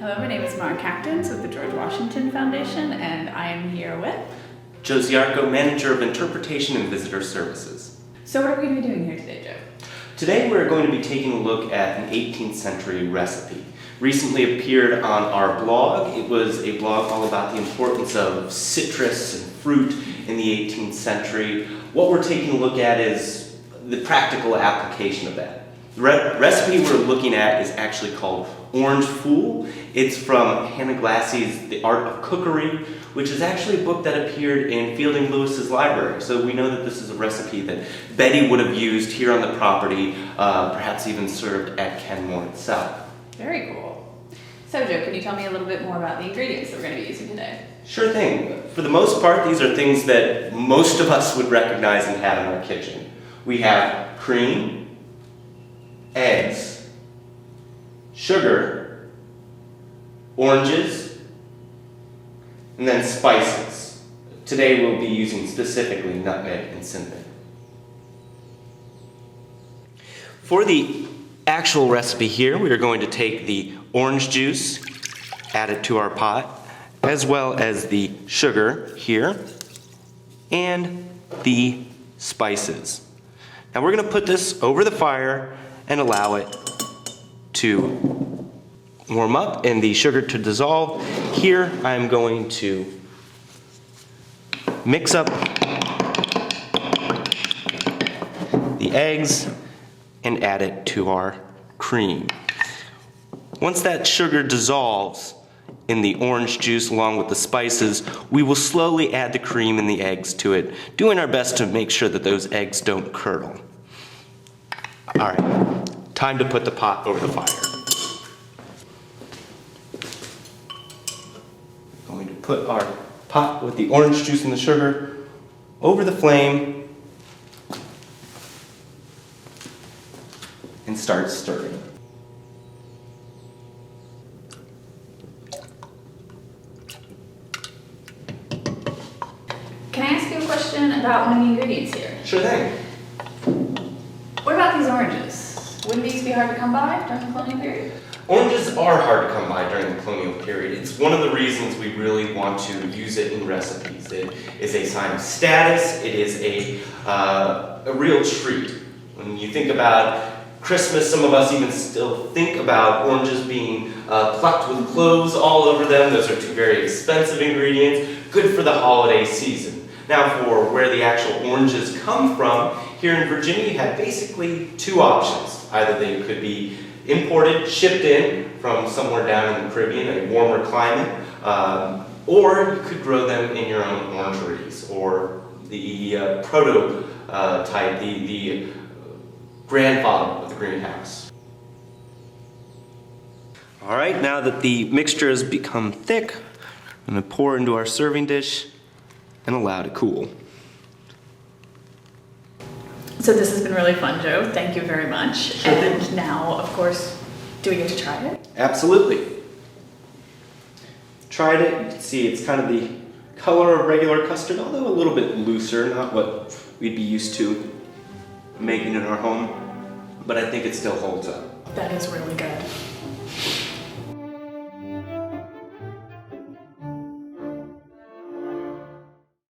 Hello, my name is Mark Actons with the George Washington Foundation, and I am here with... Joe Ziarko, Manager of Interpretation and Visitor Services. So what are we going to be doing here today, Joe? Today we're going to be taking a look at an 18th century recipe. Recently appeared on our blog. It was a blog all about the importance of citrus and fruit in the 18th century. What we're taking a look at is the practical application of that. The recipe we're looking at is actually called Orange Fool. It's from Hannah Glassey's The Art of Cookery, which is actually a book that appeared in Fielding Lewis's library. So we know that this is a recipe that Betty would have used here on the property, perhaps even served at Kenmore itself. Very cool. So Joe, can you tell me a little bit more about the ingredients that we're going to be using today? Sure thing. For the most part, these are things that most of us would recognize and have in our kitchen. We have cream, eggs, sugar, oranges, and then spices. Today we'll be using specifically nutmeg and cinnamon. For the actual recipe here, we are going to take the orange juice, add it to our pot, as well as the sugar here, and the spices. Now we're going to put this over the fire and allow it to warm up and the sugar to dissolve. Here I'm going to mix up the eggs and add it to our cream. Once that sugar dissolves in the orange juice along with the spices, we will slowly add the cream and the eggs to it, doing our best to make sure that those eggs don't curdle. All right, time to put the pot over the fire. Going to put our pot with the orange juice and the sugar over the flame and start stirring. Can I ask you a question about one of the ingredients here? Sure thing. What about these oranges? Wouldn't these be hard to come by during the colonial period? Oranges are hard to come by during the colonial period. It's one of the reasons we really want to use it in recipes. It is a sign of status. It is a real treat. When you think about Christmas, some of us even still think about oranges being plucked with cloves all over them. Those are two very expensive ingredients, good for the holiday season. Now for where the actual oranges come from, here in Virginia you have basically two options. Either they could be imported, shipped in from somewhere down in the Caribbean, a warmer climate, or you could grow them in your own orangeries, or the prototype, the grandfather of the greenhouse. All right, now that the mixture has become thick, I'm going to pour into our serving dish and allow it to cool. So this has been really fun, Joe. Thank you very much. Sure. And now, of course, do we get to try it? Absolutely. Tried it, you can see it's kind of the color of regular custard, although a little bit looser, not what we'd be used to making in our home, but I think it still holds up. That is really good.